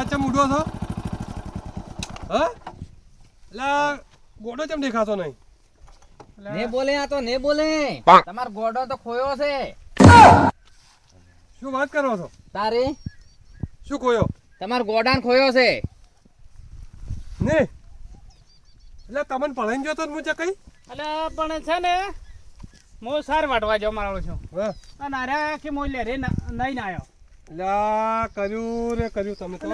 ચમ ઉડો છો હા એટલે ગોડો ચમ દેખાતો નહીં ને બોલે આ તો ને બોલે તમાર ગોડો તો ખોયો છે શું વાત કરો છો તારે શું કોયો તમાર ગોડાન ખોયો છે ને એટલે તમને પળાઈને જોતો હું છે કઈ એટલે પણ છે ને હું સાર વાટવા જો મારો છું હા અને અરે કે મોય લે રે નહીં આવ્યો લા કર્યું રે કર્યું તમે તો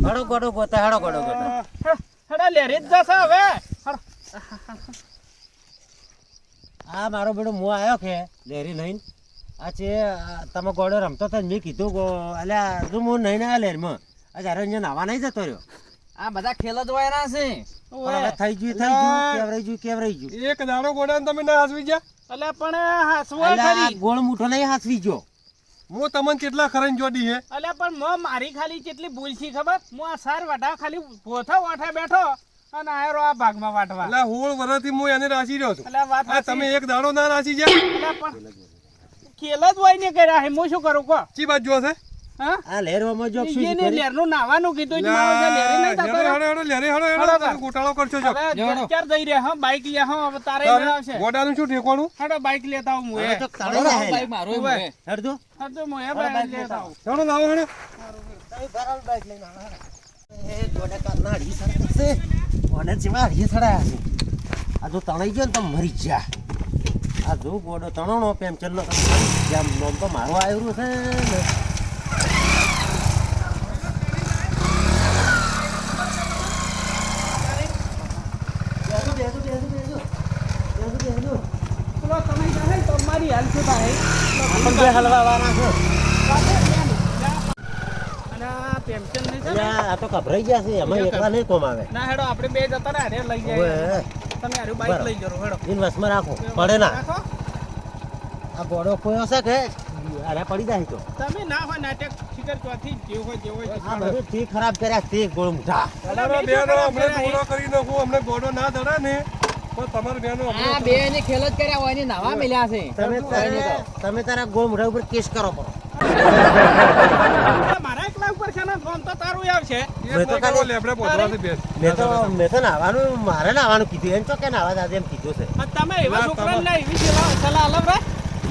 હડો ગોડો ગોતા હડો ગોડો ગોતા હેડા લે રે જ જશે હવે આ મારો બેડો મો આવ્યો કે લેરી નહીં આ છે તમે ગોળો રમતો તો મેં કીધું અલ્યા તું હું નહીં ના લેરમાં આ જ્યારે અહીંયા નાવા નહીં જતો રહ્યો આ બધા ખેલ જ વાયરા છે પણ હવે થઈ ગયું કેવરાઈ ગયું એક દાડો ગોડાને તમે ના હાસવી ગયા એટલે પણ હાસવા અલ્યા આ ખરી ગોળ મૂઠો નહીં હાથવી ગયો હું તમને કેટલા ખરાઈને જોડી હે એટલે પણ મારી ખાલી કેટલી ભૂલ છે ખબર હું આ સાર વાટા ખાલી પોથા વાઠા બેઠો અને આયરો આ ભાગમાં વાટવા એટલે 16 વર્ષથી હું એને રાસી રહ્યો છું એટલે વાત આ તમે એક દાડો ના રાસી ગયા એટલે પણ ખેલ જ હોય ને કર્યા હે હું શું કરું કો ચી બાજુ જો છે હા આ લેરમાં જો શું એને લેરનું નાવાનું કીધું જ મારો છે લેરે નહીં થતો હેડો ગોટાળો કરશો જો હવે ચાર જઈ રહ્યા હા બાઈક લે હા હવે તારે મેળવશે ગોડાનું શું ઠેકવાનું હેડો બાઈક લેતા હું હવે તો તળે જાય બાઈક મારો હેડ દો હા તો હું બાઈક લેતા આવું હેડો લાવો હેડો એ ગોડા કાના હડી સડશે ગોડા જેવા હડી સડાયા છે આ જો તણાઈ ગયો ને તો મરી જા આ જો ગોડો તણોનો પેમચલ નો જામ નોમ તો મારો આવ્યું છે ને ચલો તમે જાહે તો મારી હાલ છે ભાઈ આપણ બે હલવાવાના છે અને આ પેન્શન નહીં છે ને? આ તો ગભરાઈ ગયા છે એમાં એકલા નહીં કોમ આવે ના હેડો આપણે બે જતા ને હારે લઈ જાય ઓવે તમે હારું બાઈક લઈ જરો હેડો દિન વસમાં રાખો પડે ના રાખો. આ ગોડો કોયો છે કે અરે પડી જાય તો તમે ના હોય નાટક શિખર ચોથી જેવું હોય જેવું હોય આ બધું તે ખરાબ કર્યા તે ગોળ મુઠા તમારા બેનો અમને ગોળો કરી નાખું અમને ગોળો ના દડા ને પણ તમારા બેનો આ બે ને ખેલ જ કર્યા હોય ને નાવા મેલ્યા છે તમે તારા ગોળ મુઠા ઉપર કેસ કરો પડો મારા એકલા ઉપર છે ને ફોન તો તારું આવશે મેં તો ખાલી લેબડે પોતરાથી બેસ મેં તો નાવાનું મારે નાવાનું કીધું એમ તો કે નાવા દાદા એમ કીધું છે પણ તમે એવા છોકરાને ના એવી સલાહ અલગ રે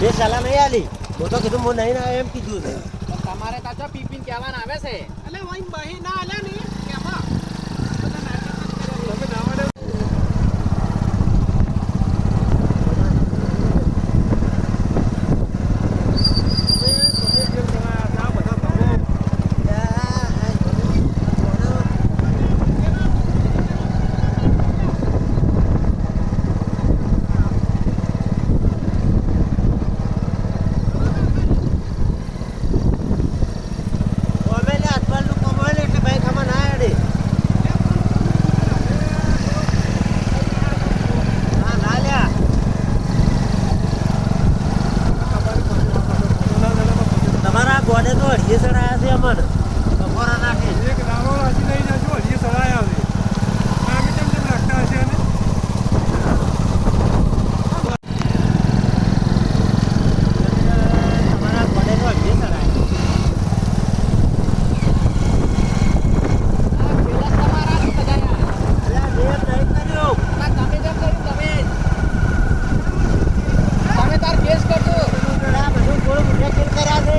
મેં સલાહ નહીં આલી હું તો કીધું હું નહીં ના એમ કીધું છે તમારે તાચો પીપીન કહેવાના આવે છે એટલે વઈ બહી ના આલ્યા ને કેમાં તમારા ગોડે તો અડીએ ચડાયા છે અમને બપોરા નાખે એક દાડો રાસી નહીં જજો હજી સડાયા છે આમ કેમ રાખતા હશે અને તમારા ગોડે તો અડીએ ચડાયા આ ખેલ જ તમારા છે બધાના. અલ્યા દેવ નહીં કર્યો આ તમે જેમ કર્યું તમે તાર કેસ કરજો આ બધું ગોળ મુઠા ખેલ કર્યા છે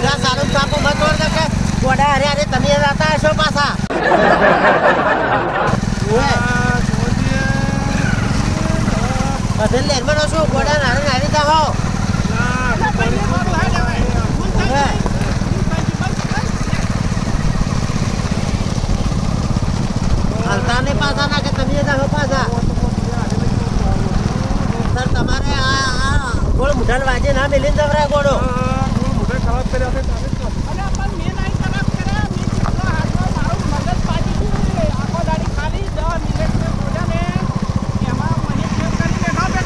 પેલા સારું કાપો મત વળતા કે ગોડા અરે અરે તમે જતા હશો પાછા ઓય બધે લેરમાં નો શું ગોડા નારે નારી જાઓ હાલતા ને પાછા ના કે તમે જાઓ પાછા સર તમારે આ ગોળ મુઠાલ વાજે ના મેલીને જવરાય ગોળો મોઢે ખરાબ કર્યા છે તારે જ અરે પણ મેં નહીં ખરાબ કર્યા. મેં કેટલો હાથમાં મારું મગજ પાડી ગયું. આખો દાડી ખાલી 10 મિનિટનો ગોળ્યા ને એમાં મને ફેર કરી બેઠો છે.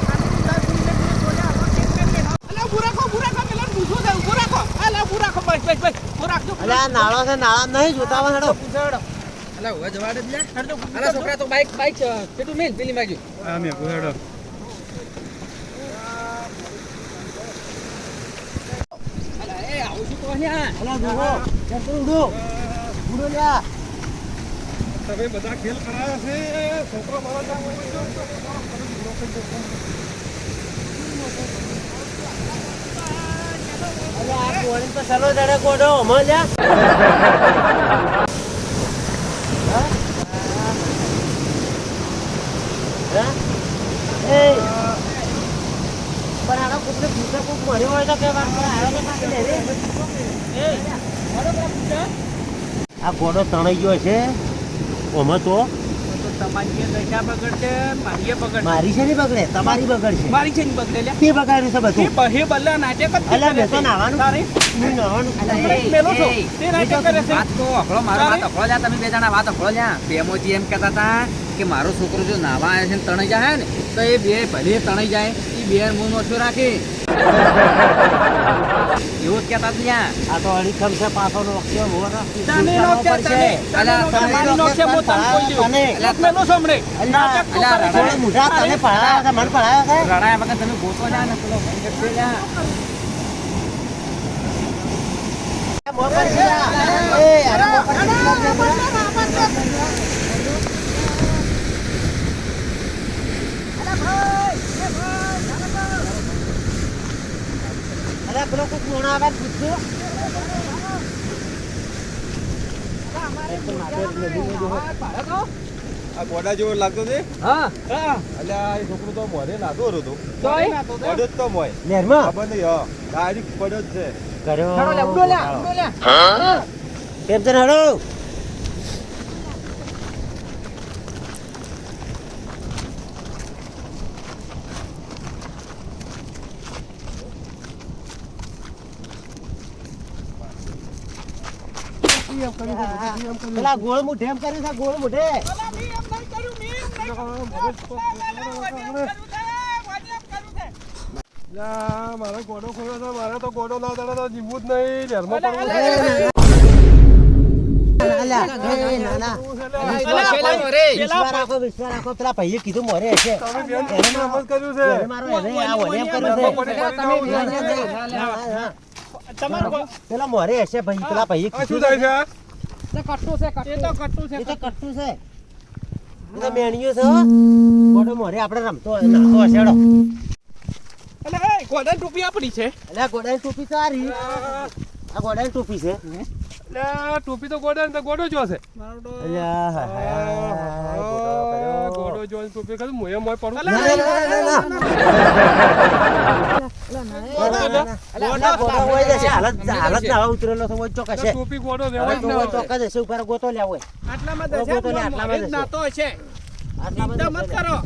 ખાલી 10 મિનિટનો ગોળ્યા આમાં ફેર કરી બેઠો. અલા ઊભું રાખો પેલા પૂછો છે ઊભું રાખો. અલા ઊભું રાખો બસ ઊભું રાખજો. અલે આ નાળો છે નાળા નહીં જોતા હોય હેડો પૂછાડો અલા હવે જવાડ જ લે અલા છોકરા તો બાઈક કેટલું મેલ પેલી બાજુ આ મે ગુહેડો અલા એ આવું શું કહો લ્યા અલા જુઓ જલ્દી ઉડો ઉડો લ્યા તમે બધા ખેલ કરાયા છે છોકરો મારા જામ હોય અલે આ કોણી તો ચલો જડે ગોડો હમ લ્યા હા એ પણ આનો કુકને ભૂસા કુક મર્યો હોય તો કે વાત પર આવ્યો તો કાકી લે રે આ ગોડો તણાઈ ગયો છે ઓમ તો તમારી દશા બગડશે મારી બગડશે. મારી છે ને બગડે તમારી બગડશે મારી છે ને બગડે લ્યા. તે બગાડ્યું છે બધું હે બલ્લા નાટક જ અલા મેં તો નાવાનું તારે હું નાવાનું મેલો છો તે નાટક કરે છે. વાત તો અખળો મારો વાત અખળો લ્યા તમે બે જણા વાત અખળો લ્યા બેમોજી એમ કહેતા હતા કે મારો છોકરો જો નાવા આવે છે ને તણાઈ જાય ને તો એ બે ભલે તણાઈ જાય એ બે મું ઓછો રાખે એવું જ કહેતા જ લ્યા આ તો અડીખમ છે પાછળનો વખતે હોવો નથી તને નો કે તને અલા, તમારી નો કે મો તને કોઈ દઉં. તને મેલો છો હમણે. નાટક તો અલા, કરે છે. થોડા મુઢા તને પડાયા છે મને પડાયા છે રડાયા વગર તમે ગોતો લ્યા ને પેલો ભંગર છે લ્યા મોં પર સીધા. એ અરે મોં પર સીધા. અરે પેલો કોક મોણા આવે પૂછજો આ ગોડા જેવો લાગતો છે હા અલ્યા એ છોકરો તો મોઢે નાતો હતો તોય પડ્યો જ તો મોય નેરમાં ખબર નહીં હા ડાયરેક્ટ પડ્યો જ છે કર્યો હેડો લ્યા ઉડો લ્યા કેમ છે હેડો પેલા ગોળ મુઠે એમ કર્યું છે ગોળ મુઠે અલા, મેં એમ નહીં કર્યું, મેં એમ નહીં કર્યું. વાડી એમ કર્યું છે. લા, મારો ગોડો ખોયો છે મારે તો ગોડો ના દડે તો જીવવું જ નહીં ઘરમાં અલા, પડવું અલા, છે. અલા, એ ના ના વિશ્વા રાખો વિશ્વા રાખો પેલા ભાઈએ કીધું મોરે હશે તમે બેન છોકરીને એમ જ કર્યું છે એને મારો એને આ ઓને એમ કર્યું છે પડી પડી જાવું છે. હા, હા. તમારું ગો- પેલા મોરે હશે ભાઈ પેલા ભાઈએ આ શું કીધું થાય છે એ તો કટ્ટું છે એ તો કટ્ટું છે એ તો મેણિયું છે હો ગોડો મોરે આપણે રમતો નાતો હશે હેડો અલા, એ ગોડાની ટોપી આપણી છે. એટલે આ ગોડાની ટોપી તો આ રહી આ ગોડાની ટોપી છે લા, ટોપી તો ગોડા ને તો ગોડો જો છે અલ્યા, હા, હા, ગોડો કર્યો. ગોડો જો ને ટોપી ખાધું મોય મોય પડું ના, ના, ના, ના, ના. ગોડા ગોડા હોય જશે. હાલત ના હવે ઉતરેલો તો હોય ચોક્કસ છે. ટોપી ગોડો હવે લેવાય તો હોય ચોક્કસ હશે. ઉપર ગોતો લેવો હોય. આટલામાં ગોતો દશા ને આટલામાં મોઢે જ જશે. નાતો હશે. આટલામાં ચિંતા મત જશે. કરો.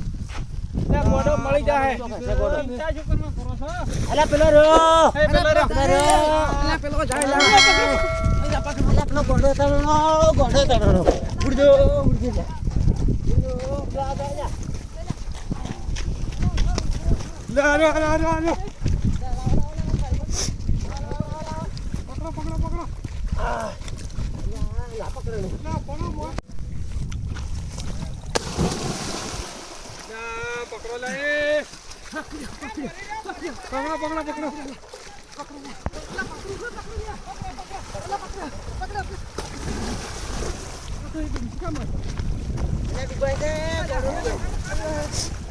ત્યાં ગોડો મળી જાય. ચોક્કસ છે ગોડો. ચિંતા શું કરવા કરો છો? અલા પેલો રહ્યો. એ પેલો રહ્યો. પેલો રહ્યો. અલા, પેલો જાય અલા પેલો ગોડો તણો ઉડજો ઉડજો જા. ઉડજો, જા, જા, જા. લા, લા, લા, લા, લા. પકડો પકડો પકડો લા, પકડો ને. લા, પકડો મોય. લા, પકડો લા, એ. પકડો પકડો પકડો અલા બીજો છે, ગોડો.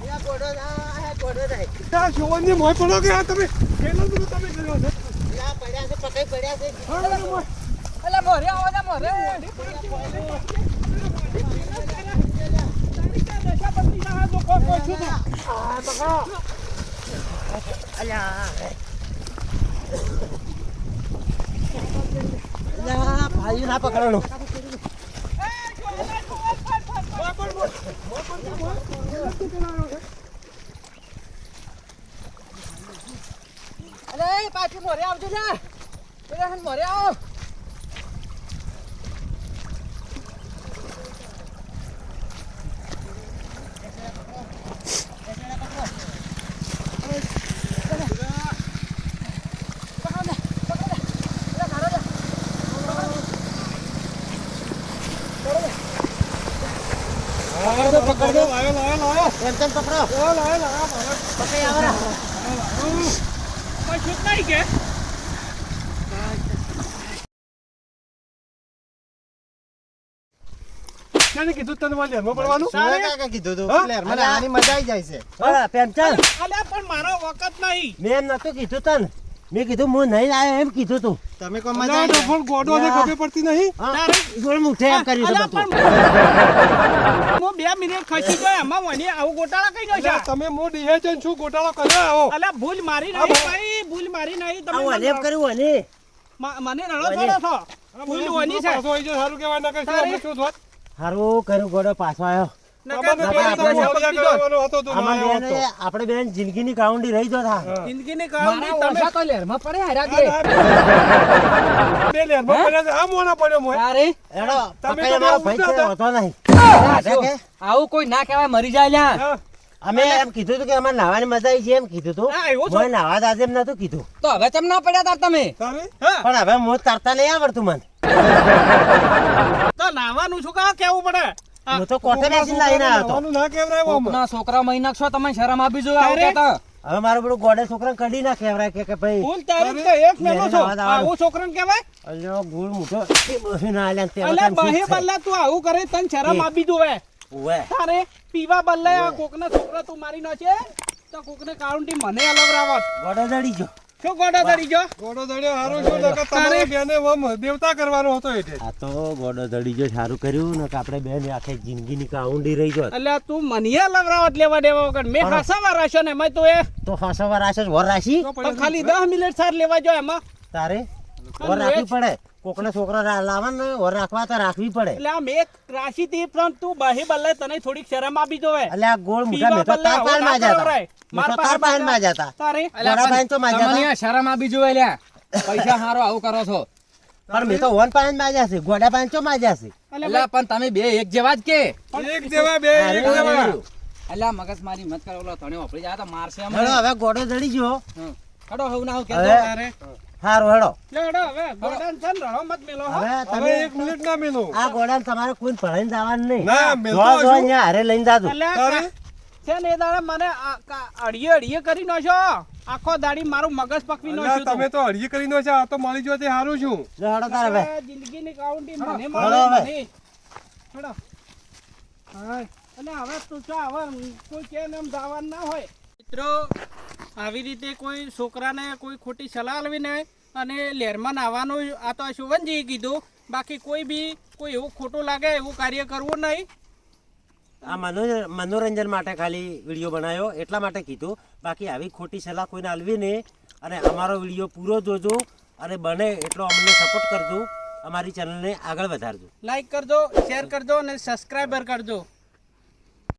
અલા ગોડો જા, ગોડો જાય. લા, શોભનજી મોય પડો કે આ તમે ખેલો જ તમે કર્યો છે અલા પડ્યા છે પકઈ પડ્યા છે. અલા મોરે આવો ને મોરે અલ્યા અલ્યા ભાઈ ના પકડવાનું. અરે પાછી મોરે આવજો ને પેલા મોરે આવો પકડ દો. લાયો એમ તેમ પકડો. પકઈ આવરા. કોઈ છૂટ નહીં કે ક્યાંને કીધું તને મારે લેરમાં પડવાનું તારે? કાકા કીધું તું હા? એટલે મને આની મજા આવી જાય છે. હા, પેન્ચર. અલ્યા પણ મારો વખત નહીં મેં એમ નતું કીધું તને. મેં કીધું હું નહીં આવ્યો એમ કીધું તું. તમે કોઈ મજા અલ્યા, આવી જાય. ડફોડ ગોડો છે, ખબર પડતી નહીં હા, ગોળ મુઠે એમ કર્યું છે અલ્યા બધું. પણ હું 2 મિનિટ ખસી ગયો એમાં વળી આવું ગોટાળા કઈ અલ્યા, ગયો તમે મો ડીહે છે ને શું ગોટાળો કર્યો આવો અલ્યા ભૂલ મારી નહીં ભાઈ ભૂલ મારી નહીં આ ઓને એમ તમે કર્યું ઓને. મને રડો છોડો છો ભૂલ ઓની છે પાછો આવી જાય, સારું કહેવાય, નકર શું આપણે શું થોત? હારું કર્યું ગોળો પાછો આવ્યો. નકર આપણને નકર બેન તો આપણે મોડિયા કરાવવાનો હતો તું આમાં ના આવ્યો બેન હતો. આપણે બેન જિંદગીની કાઉન્ડી રહી જો થા. હા. જિંદગીની કારણે મારા તમે ઓછા તો લેરમાં પડે હારા આ ના, બે લેરમાં પડ્યા છે, આ મોના પડ્યો મોય. અરે એડો તમે પકઈ તો અમારો બહુ ભાઈ છે, ઊંચા હોતો નહીં. શું? આવું કોઈ ના કહેવાય મરી જાય લ્યા હા. અમે એમ કીધું તું કે અમારે નાવાની મજા આવી છે એમ કીધું તું. હા, એવું છે. મોય નાવા દાદે એમ નતું કીધું. તો હવે ચમ ના પડ્યા તાર તમે તારે? હા, પણ હવે મોજ તરતા નહીં આવડતું મને. તો નાવાનું શું કા કેવું પડે હા, હું તો કોઠે બેસીને લાવીને આવ્યો હતો. નાવાનું ના કહેવાય આમાં. કોકના છોકરા મહી નાખશો તમે શરમ આપી જો આવું તારે? કહેતા હવે મારું બધું ગોડે છોકરાને કઢી ના કહેવાય કે ભાઈ ભૂલ તારી તો એક મેલો છો મેં નાવા આવું છોકરાને કહેવાય અલ્યો ગુળ મૂઠો એ બસી ના આલ્યા ને તેમાં અલ્યા તેમ બહે શું છે? બલ્લા તું આવું કરે તને શરમ એ. આપી જોવે ઉવે. તારે પીવા બદલે આ કોકના છોકરા તું મારી નો છે તો કોકને કાઉન્ટી મને અલવરાવત ગોડો દડી ગયો. શું ગોડો દડી ગયો ગોડો દળ્યો હારો છો, નકર તમારે બેને વમ દેવતા કરવાનો હતો એટલે. આ તો ગોડો દડી ગયો સારું કર્યું ને કે આપણે બેન આખી જિંદગીની કાઉન્ડી રહી ગયો. અલ્યા તું મને અલવરાવત લેવા દેવા વગર મેં હા. ખાસા રાખ્યો ને મેં તો એ તો ફાસવા રાશે વર રાશી તો પણ ખાલી 10 મિનિટ સાર લેવા જો એમાં તારે વર રાખવી પડે. કોકના છોકરા લાવવા ને વર રાખવા તો રાખવી પડે. એટલે આમ એક રાશિ થી પણ તું બહે બદલે તને થોડીક શરમ આપી જોવે એટલે આ ગોળ મુઠા મેં તો તાર પાન માં જતા. મેં તો તાર પાન માં જતા. તારે ગોડા પાન તો માં તમને જતા. આ શરમ આપી જો લ્યા પૈસા હારો આવું કરો છો પણ મેં તો વન પાન માં જશે ગોડા પાન તો માં જશે. એટલે પણ તમે બે એક જેવા જ કે એક જેવા બે અરે એક જેવા. એટલે મગજ મારી મત કરો ઓલો તણે ઓપડી જાય તો મારશે અમે હેડો હવે ગોડો દડી ગયો. હડો હું ના હું હવે કહેતો તારે હારું હેડો. લેડો હવે ગોડાન છે ને રડો મત મેલો હા હવે હવે તમે એક મિનિટ ના મેલો. આ ગોડાને તમારે કોઈ ભણાઈને જવાનું નહીં. ના, મેં જો તો જો હજુ- અહીંયા હારે લઈને જાજો. અલ્યા તારે? છે ને એ દાડે મને અડીએ અડીએ કરી નાખો આખો દાડી મારું મગજ પકવી અલ્યા, નાખ્યું તમે તો હળીએ કરી નો છે, આ તો મારી જોડે હારું છું. જો હેડો તારે હવે. જિંદગીની કાઉન્ટી મને હેડો મળે હવે. નહીં. હેડો. હા. અને હવે તું છો હવે કોઈ કે એમ જવાનું ના હોય મિત્રો આવી રીતે કોઈ છોકરાને કોઈ ખોટી સલાહ આલવી નહીં અને લહેરમાં નાવાનું આ તો શુભનજીએ કીધું બાકી કોઈ બી કોઈ એવું ખોટું લાગે એવું કાર્ય કરવું નહીં આ મનોરંજન માટે ખાલી વિડીયો બનાવ્યો એટલા માટે કીધું. બાકી આવી ખોટી સલાહ કોઈને આલવી નહીં. અને અમારો વિડીયો પૂરો જોજો અને બને એટલો અમને સપોર્ટ કરજો. અમારી ચેનલને આગળ વધારજો. લાઈક કરજો શેર કરજો અને સબસ્ક્રાઈબર કરજો